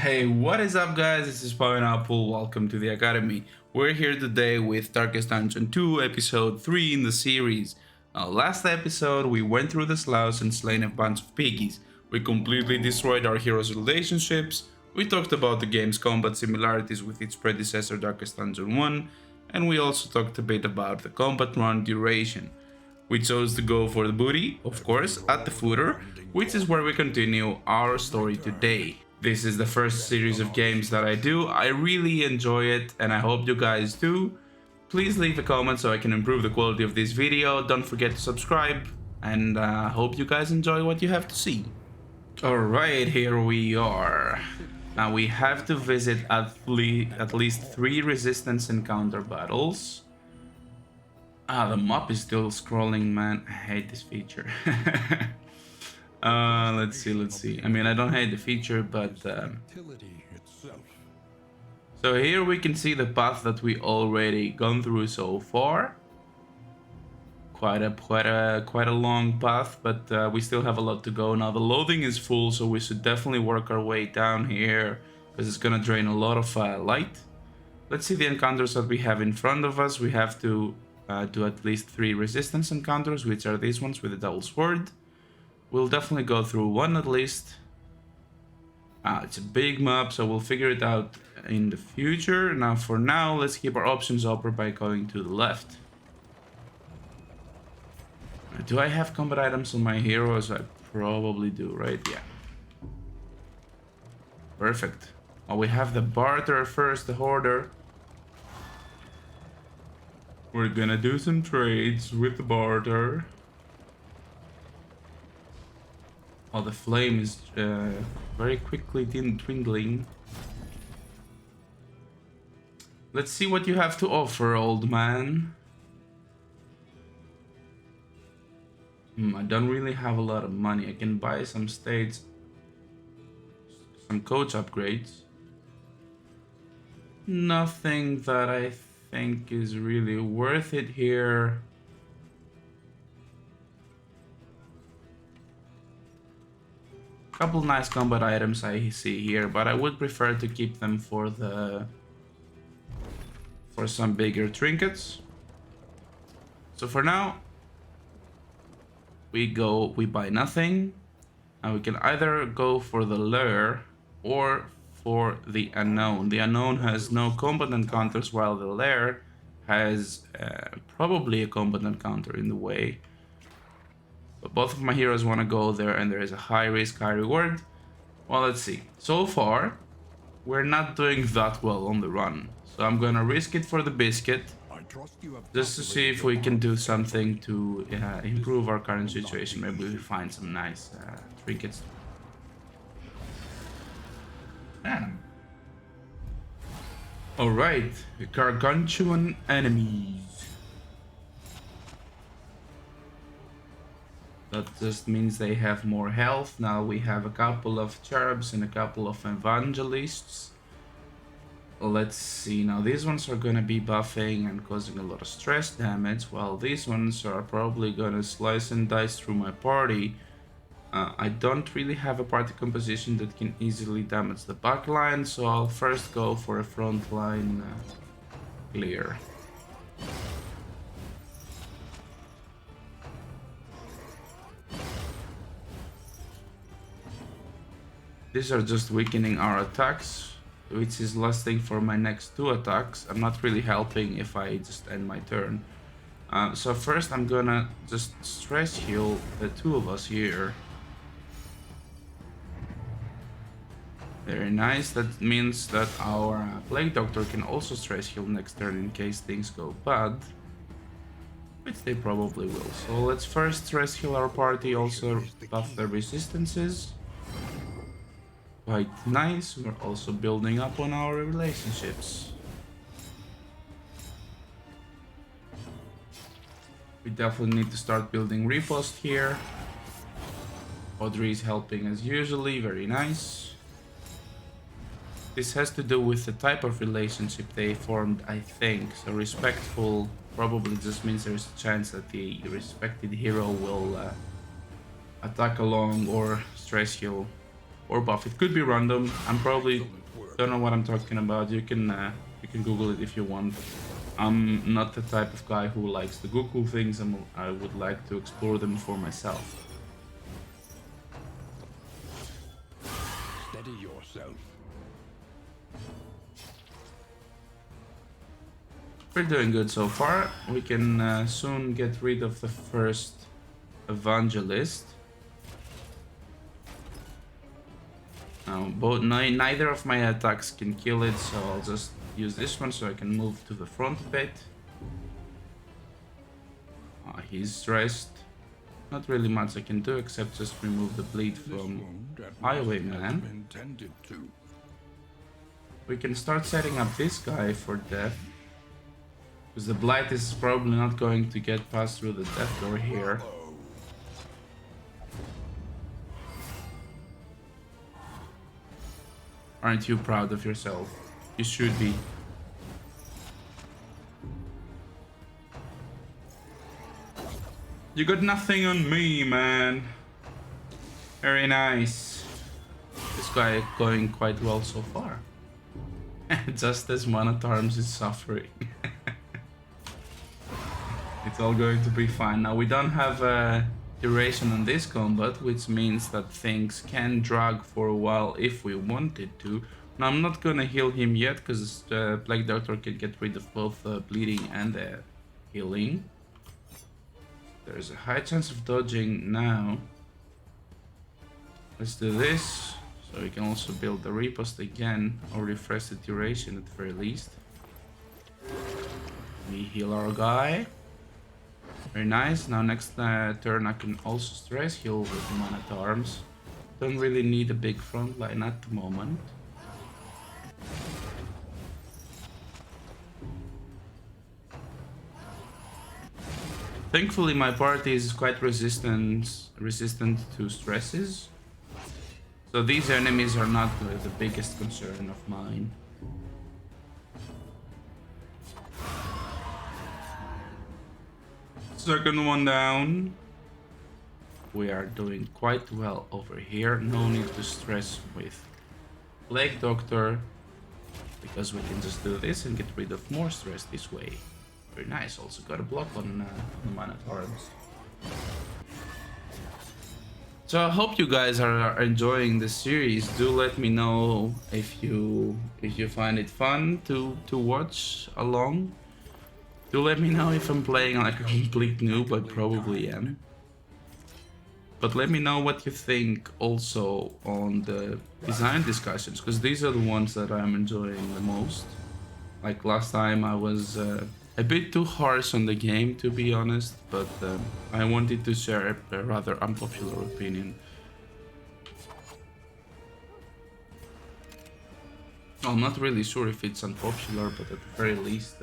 Hey, what is up guys? This is Pineapple. Welcome to the Academy. We're here today with Darkest Dungeon 2, episode 3 in the series. Last episode we went through the sloughs and slain a bunch of piggies. We completely destroyed our heroes' relationships. We talked about the game's combat similarities with its predecessor Darkest Dungeon 1, and we also talked a bit about the combat run duration. We chose to go for the booty, of course, at the footer, which is where we continue our story today. This is the first series of games that I do. I really enjoy it and I hope you guys do. Please leave a comment so I can improve the quality of this video. Don't forget to subscribe and I hope you guys enjoy what you have to see. Alright, here we are. Now we have to visit at least 3 resistance encounter battles. The map is still scrolling, man. I hate this feature. Let's see. I mean, I don't hate the feature, but so here we can see the path that we already gone through so far. Quite a long path, but we still have a lot to go. Now the loading is full, so we should definitely work our way down here because it's gonna drain a lot of light. Let's see the encounters that we have in front of us. We have to do at least 3 resistance encounters, which are these ones with a double sword. We'll definitely go through one at least. It's a big map, so we'll figure it out in the future. Now, for now, let's keep our options open by going to the left. Do I have combat items on my heroes? I probably do, right? Yeah. Perfect. Well, we have the barter first, the hoarder. We're gonna do some trades with the barter. Oh, the flame is very quickly dwindling. Let's see what you have to offer, old man. I don't really have a lot of money. I can buy some states, some coach upgrades. Nothing that I think is really worth it here. Couple nice combat items I see here, but I would prefer to keep them for some bigger trinkets. So for now, we buy nothing, and we can either go for the lure or for the unknown. The unknown has no combat encounters, while the lair has probably a combat encounter in the way. But both of my heroes want to go there, and there is a high risk, high reward. Well, let's see. So far, we're not doing that well on the run. So I'm gonna risk it for the biscuit, just to see if we can do something to improve our current situation. Maybe we find some nice trinkets. Alright, gargantuan enemies. That just means they have more health. Now we have a couple of cherubs and a couple of evangelists. Let's see. Now these ones are gonna be buffing and causing a lot of stress damage, while these ones are probably gonna slice and dice through my party. I don't really have a party composition that can easily damage the back line, so I'll first go for a front line clear. These are just weakening our attacks, which is lasting for my next 2 attacks. I'm not really helping if I just end my turn. So first I'm gonna just stress heal the 2 of us here. Very nice. That means that our Plague Doctor can also stress heal next turn in case things go bad, which they probably will. So let's first stress heal our party, also buff their resistances. Quite nice. We're also building up on our relationships. We definitely need to start building riposte here. Audrey is helping as usually, very nice. This has to do with the type of relationship they formed, I think. So respectful probably just means there's a chance that the respected hero will attack along or stress heal or buff. It could be random. I'm probably don't know what I'm talking about. You can Google it if you want. I'm not the type of guy who likes to Google things. I would like to explore them for myself. Steady yourself. We're doing good so far. We can soon get rid of the first evangelist. Now, neither of my attacks can kill it, so I'll just use this one so I can move to the front a bit. He's stressed. Not really much I can do except just remove the bleed from Highwayman. We can start setting up this guy for death. Because the blight is probably not going to get past through the death door here. Aren't you proud of yourself? You should be. You got nothing on me, man. Very nice. This guy going quite well so far. Just as Man-at-Arms is suffering. It's all going to be fine. Now we don't have a duration on this combat, which means that things can drag for a while if we wanted to. Now I'm not gonna heal him yet because Plague Doctor can get rid of both bleeding and healing. There's a high chance of dodging now. Let's do this, so we can also build the riposte again, or refresh the duration at the very least. We heal our guy. Very nice. Now next turn I can also stress heal with the Man-at-Arms. Don't really need a big front line at the moment. Thankfully my party is quite resistant to stresses. So these enemies are not the biggest concern of mine. Second one down. We are doing quite well over here. No need to stress with Plague Doctor, because we can just do this and get rid of more stress this way. Very nice. Also got a block on the Man-at-Arms. So I hope you guys are enjoying the series. Do let me know if you find it fun to watch along. Do let me know if I'm playing like a complete noob. I probably am. But let me know what you think also on the design discussions, because these are the ones that I'm enjoying the most. Like last time I was a bit too harsh on the game, to be honest, but I wanted to share a rather unpopular opinion. I'm not really sure if it's unpopular, but at the very least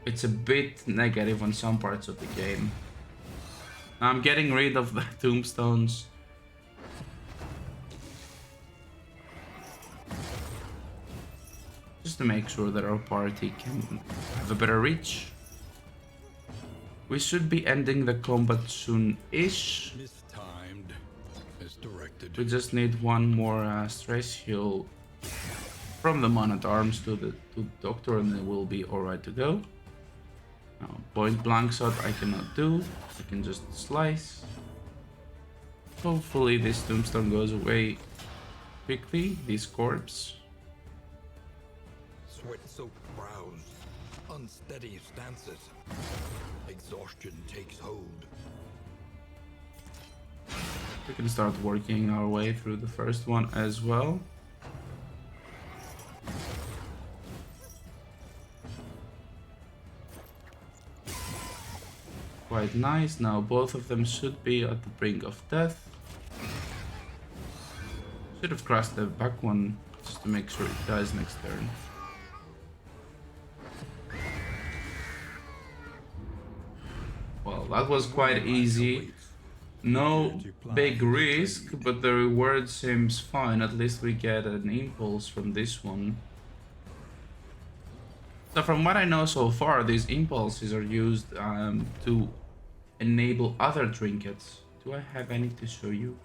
it's a bit negative on some parts of the game. I'm getting rid of the tombstones. Just to make sure that our party can have a better reach. We should be ending the combat soon-ish. Mistimed, misdirected. We just need one more stress heal from the Man-at-Arms to the Doctor, and then we'll be alright to go. Now, point blank shot I cannot do. I can just slice. Hopefully this tombstone goes away quickly, this corpse. Sweat-soaked brows, unsteady stances. Exhaustion takes hold. We can start working our way through the first one as well. Quite nice. Now both of them should be at the brink of death. Should have crossed the back one just to make sure it dies next turn. Well, that was quite easy. No big risk, but the reward seems fine. At least we get an impulse from this one. So from what I know so far, these impulses are used to enable other trinkets. Do I have any to show you?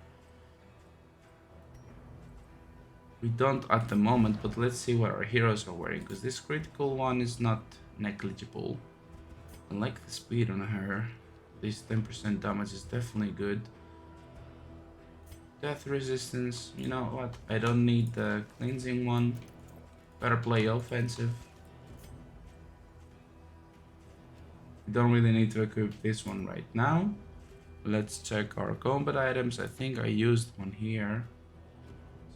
We don't at the moment, but let's see what our heroes are wearing, because this critical one is not negligible. I like the speed on her. This 10% damage is definitely good. Death resistance, you know what? I don't need the cleansing one. Better play offensive. We don't really need to equip this one right now. Let's check our combat items. I think I used one here.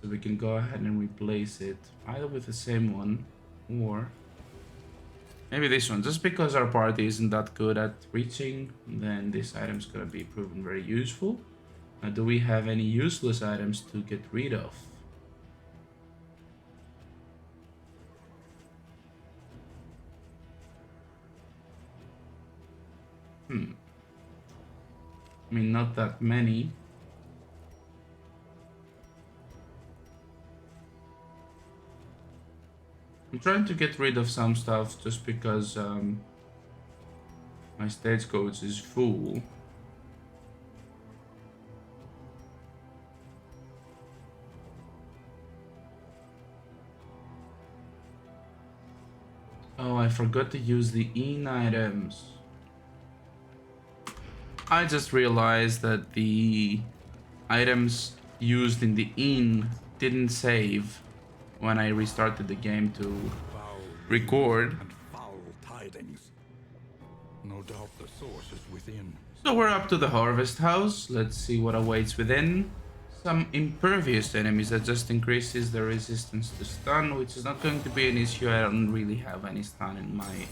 So we can go ahead and replace it either with the same one or maybe this one. Just because our party isn't that good at reaching, then this item's gonna be proven very useful. Now, do we have any useless items to get rid of? I mean, not that many. I'm trying to get rid of some stuff just because my stagecoach is full. Oh, I forgot to use the in items. I just realized that the items used in the inn didn't save when I restarted the game to Foul record. and foul tidings. No doubt the source is within. So we're up to the harvest house. Let's see what awaits within. Some impervious enemies that just increases the resistance to stun, which is not going to be an issue. I don't really have any stun in my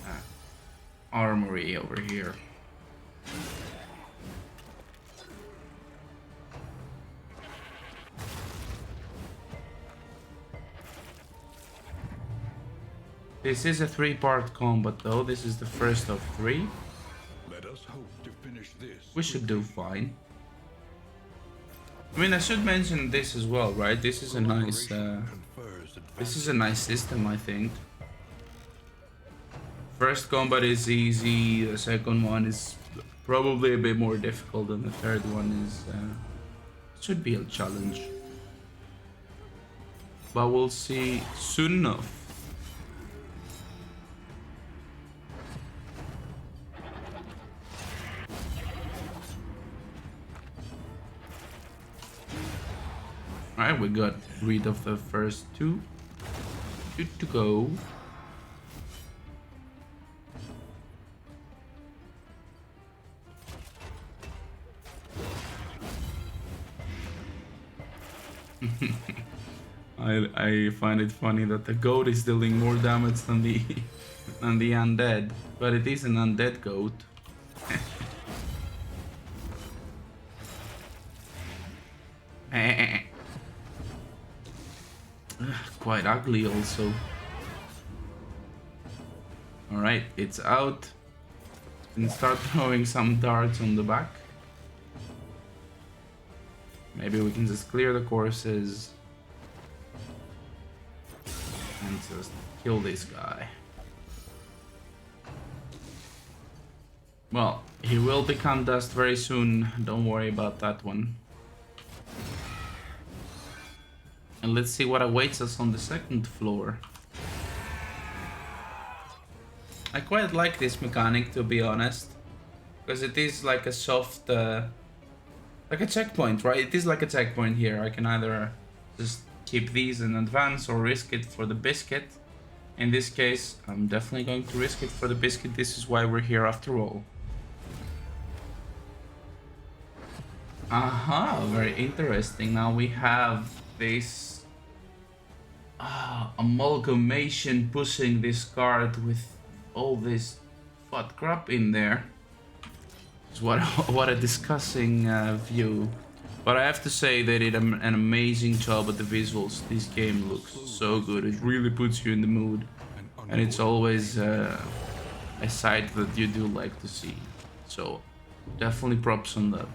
armory over here. This is a 3-part combat though. This is the first of 3. Let us hope to finish this. We should do fine. I mean, I should mention this as well, right? This is a nice system, I think. First combat is easy. The second one is probably a bit more difficult, and the third one is should be a challenge. But we'll see soon enough. Alright, we got rid of the first 2. Good to go. I find it funny that the goat is dealing more damage than the than the undead, but it is an undead goat. Quite ugly also. Alright, it's out. And start throwing some darts on the back. Maybe we can just clear the courses and just kill this guy. Well, he will become dust very soon. Don't worry about that one. And let's see what awaits us on the second floor. I quite like this mechanic, to be honest, because it is like a soft, like a checkpoint, right? It is like a checkpoint here. I can either just keep these in advance or risk it for the biscuit. In this case, I'm definitely going to risk it for the biscuit. This is why we're here after all. Aha, very interesting. Now we have this amalgamation pushing this card with all this fat crap in there. It's what a disgusting view. But I have to say they did an amazing job at the visuals. This game looks so good. It really puts you in the mood. And it's always a sight that you do like to see. So definitely props on that.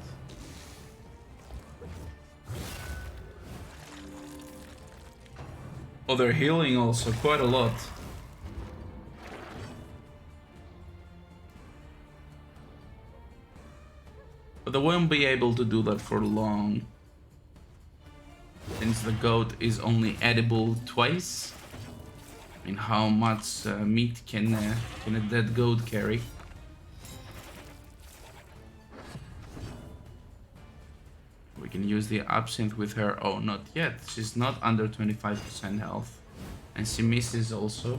Oh, they're healing also quite a lot. But they won't be able to do that for long. since the goat is only edible twice. I mean, how much meat can a dead goat carry? We can use the absinthe with her. Oh, not yet. She's not under 25% health. And she misses also.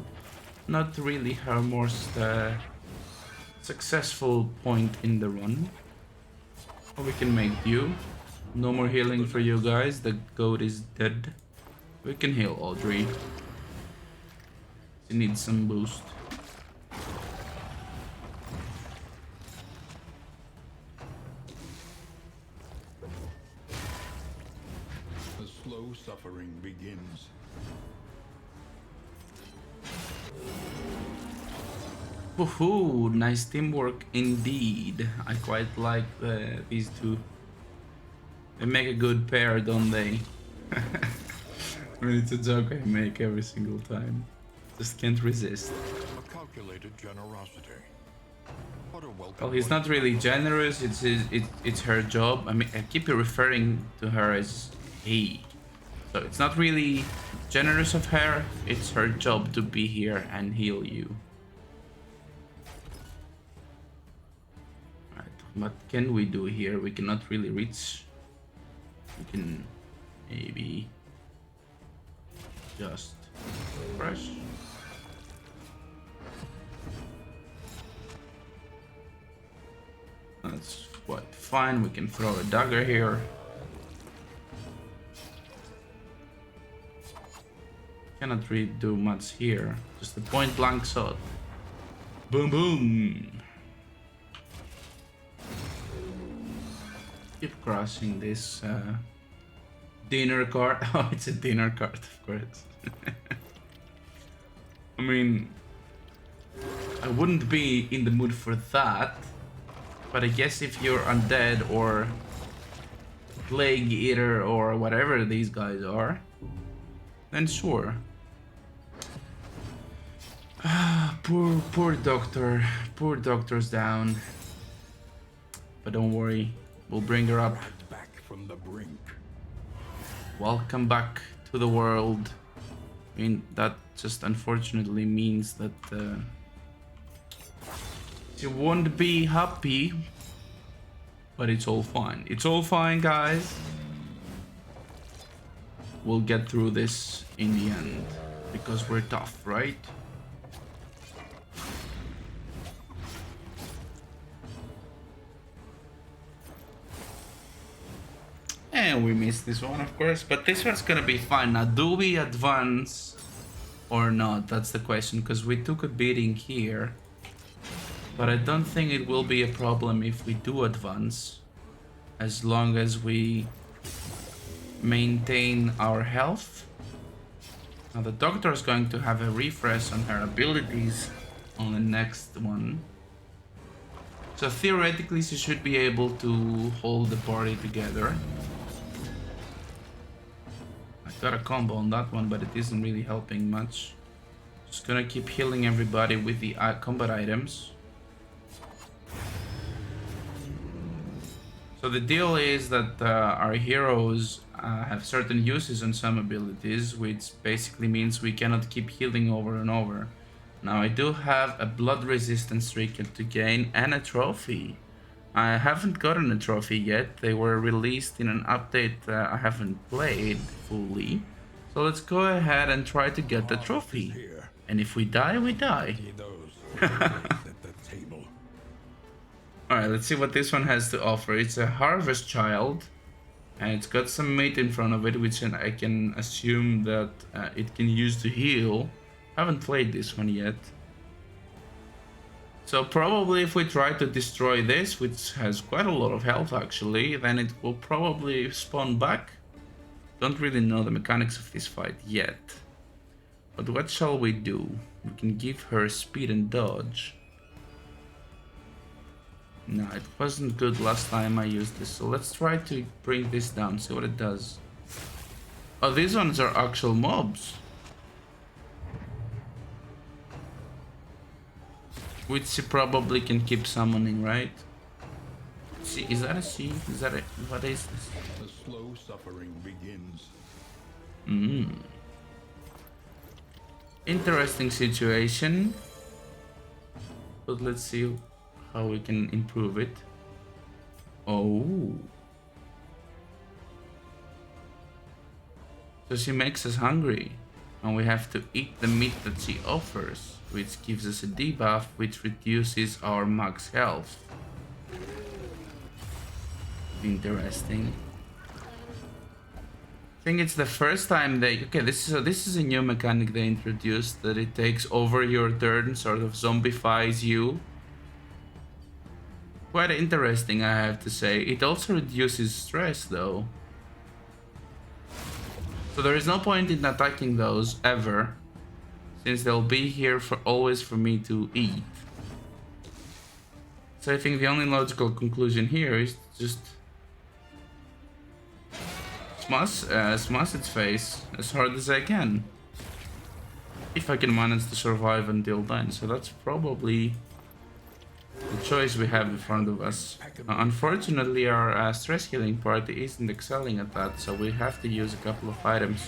Not really her most successful point in the run. Or we can make do. No more healing for you guys. The goat is dead. We can heal Audrey. She needs some boost. The slow suffering begins. Woohoo! Nice teamwork indeed. I quite like these two. They make a good pair, don't they? I mean, it's a joke I make every single time. Just can't resist. A calculated generosity. What a welcome. Well, he's not really generous. It's her job. I mean, I keep referring to her as he. So it's not really generous of her. It's her job to be here and heal you. Right. What can we do here? We cannot really reach. We can maybe just brush. That's quite fine. We can throw a dagger here. Cannot really do much here. Just a point blank shot. Boom boom. Keep crossing this dinner card. Oh, it's a dinner card, of course. I mean, I wouldn't be in the mood for that. But I guess if you're undead or plague eater or whatever these guys are, then sure. Poor doctor. Poor doctor's down. But don't worry, we'll bring her up. Right back from the brink. Welcome back to the world. I mean, that just unfortunately means that she won't be happy, but it's all fine. It's all fine, guys. We'll get through this in the end because we're tough, right? And we missed this one, of course, but this one's gonna be fine. Now, do we advance or not? That's the question, because we took a beating here. But I don't think it will be a problem if we do advance, as long as we maintain our health. Now the doctor is going to have a refresh on her abilities on the next one. So theoretically she should be able to hold the party together. I got a combo on that one, but it isn't really helping much. Just gonna keep healing everybody with the combat items. So the deal is that our heroes have certain uses on some abilities, which basically means we cannot keep healing over and over. Now I do have a blood resistance trinket to gain and a trophy. I haven't gotten a trophy yet. They were released in an update I haven't played fully. So let's go ahead and try to get the trophy. And if we die, we die. Alright, let's see what this one has to offer. It's a harvest child. And it's got some meat in front of it, which I can assume that it can use to heal. I haven't played this one yet. So probably if we try to destroy this, which has quite a lot of health actually, then it will probably spawn back. Don't really know the mechanics of this fight yet. But what shall we do? We can give her speed and dodge. No, it wasn't good last time I used this, so let's try to bring this down, see what it does. Oh, these ones are actual mobs. Which she probably can keep summoning, right? See, is that a she? Is that a... what is this? The slow suffering begins. Interesting situation. But let's see how we can improve it. Oh. So she makes us hungry. And we have to eat the meat that she offers, which gives us a debuff, which reduces our max health. Interesting. I think it's the first time they... Okay, this is a new mechanic they introduced, that it takes over your turn, sort of zombifies you. Quite interesting, I have to say. It also reduces stress, though. So there is no point in attacking those, ever, since they'll be here for always for me to eat. So I think the only logical conclusion here is just... smash its face as hard as I can. If I can manage to survive until then. So that's probably the choice we have in front of us. Unfortunately, our stress healing party isn't excelling at that, so we have to use a couple of items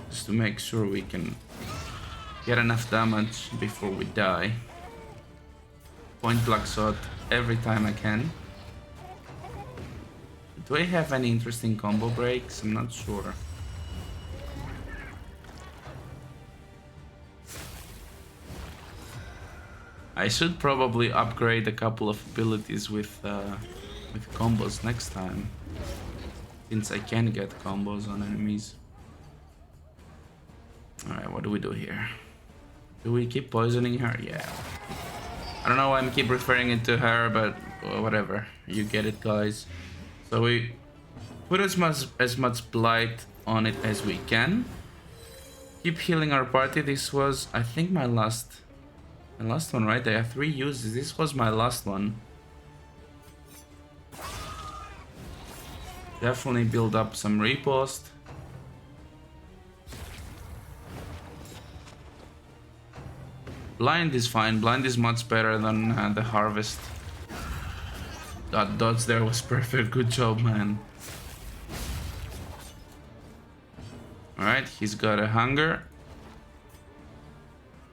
just to make sure we can get enough damage before we die. Point blank shot every time I can. Do I have any interesting combo breaks? I'm not sure. I should probably upgrade a couple of abilities with combos next time, since I can get combos on enemies. Alright, what do we do here? Do we keep poisoning her? Yeah. I don't know why I keep referring it to her, but whatever. You get it, guys. So we put as much blight on it as we can. Keep healing our party. This was, I think, my last one, right? I have 3 uses. This was my last one. Definitely build up some repost. Blind is fine. Blind is much better than the harvest. That dodge there was perfect. Good job, man. Alright, he's got a hunger.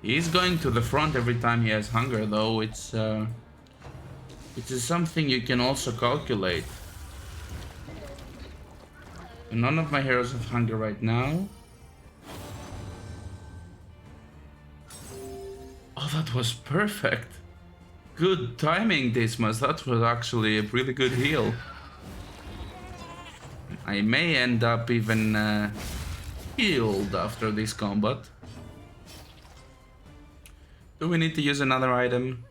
He's going to the front every time he has hunger, though. It is something you can also calculate. None of my heroes have hunger right now. Oh, that was perfect. Good timing, Dismas. That was actually a really good heal. I may end up even healed after this combat. Do we need to use another item?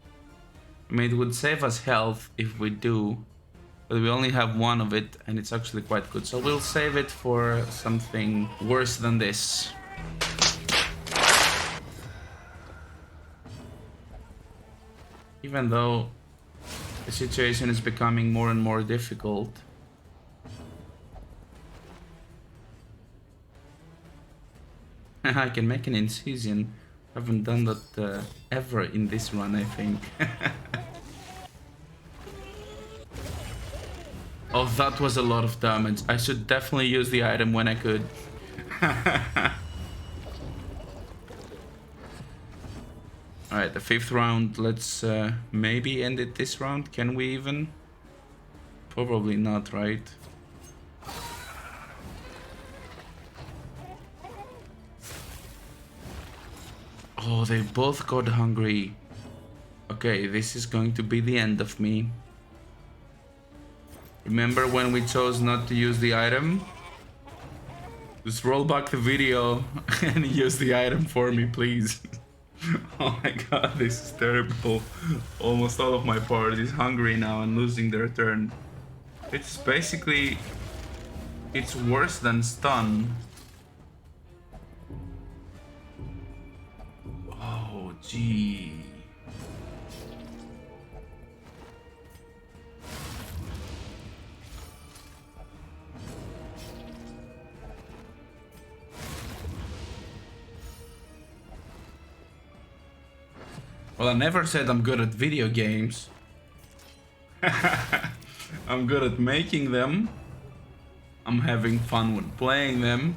I mean, it would save us health if we do, but we only have 1 of it, and it's actually quite good. So we'll save it for something worse than this. Even though the situation is becoming more and more difficult. I can make an incision. Haven't done that ever in this run, I think. Oh, that was a lot of damage. I should definitely use the item when I could. Alright, the 5th round. Let's maybe end it this round. Can we even? Probably not, right? Oh, they both got hungry. Okay, this is going to be the end of me. Remember when we chose not to use the item? Just roll back the video and use the item for me, please. Oh my god, this is terrible. Almost all of my party is hungry now and losing their turn. It's basically... it's worse than stun. Oh, gee. Well, I never said I'm good at video games. I'm good at making them. I'm having fun when playing them,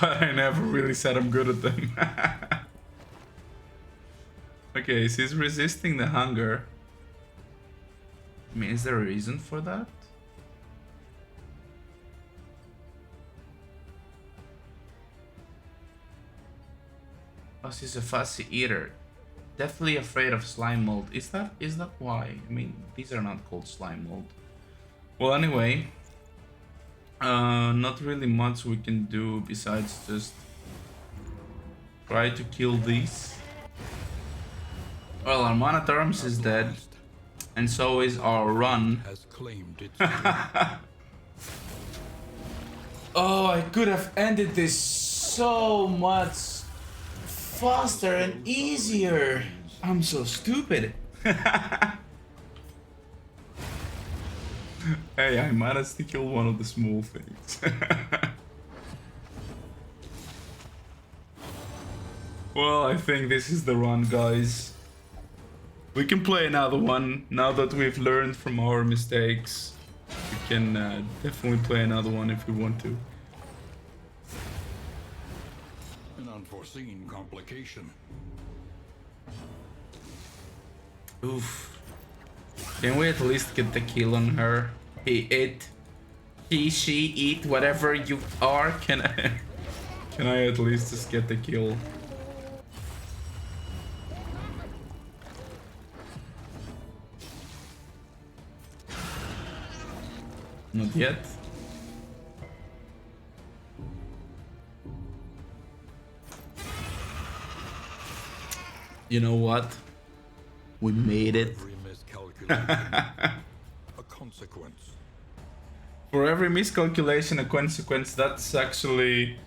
but I never really said I'm good at them. Okay, so he's resisting the hunger. I mean, is there a reason for that? Oh, she's a fussy eater. Definitely afraid of slime mold. Is that why? I mean, these are not called slime mold. Well, anyway, not really much we can do besides just try to kill these. Well, our Monotaurus is dead, and so is our run. Has claimed its Oh, I could have ended this so much faster and easier. I'm so stupid. Hey, I managed to kill one of the small things. Well, I think this is the run, guys. We can play another one now that we've learned from our mistakes. We can definitely play another one if we want to. an unforeseen complication. Oof. Can we at least get the kill on her? She, it, whatever you are. Can I at least just get the kill? Not yet. You know what? We made it. Every miscalculation, a consequence. For every miscalculation, a consequence. That's actually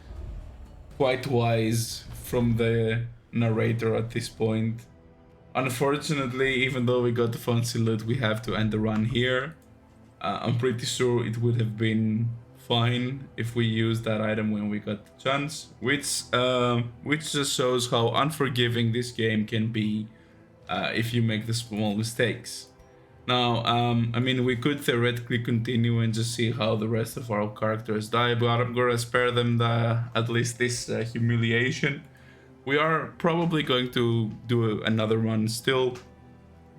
quite wise from the narrator at this point. Unfortunately, even though we got the fancy loot, we have to end the run here. I'm pretty sure it would have been fine if we used that item when we got the chance, which just shows how unforgiving this game can be if you make the small mistakes. Now, I mean, we could theoretically continue and just see how the rest of our characters die, but I'm gonna spare them at least this humiliation. We are probably going to do another run still,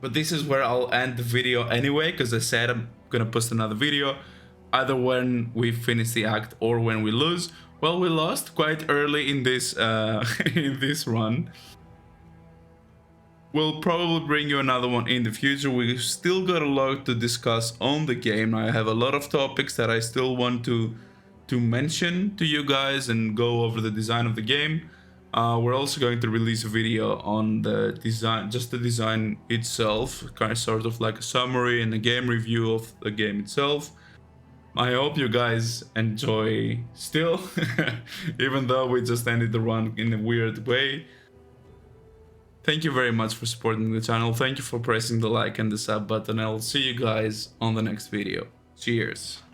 but this is where I'll end the video anyway, because I said I'm gonna post another video either when we finish the act or when we lose. Well, we lost quite early in this in this run. We'll probably bring you another one in the future. We've still got a lot to discuss on the game. I have a lot of topics that I still want to mention to you guys and go over the design of the game. We're also going to release a video on the design, just the design itself, kind of sort of like a summary and a game review of the game itself. I hope you guys enjoy still, even though we just ended the run in a weird way. Thank you very much for supporting the channel. Thank you for pressing the like and the sub button. I'll see you guys on the next video. Cheers.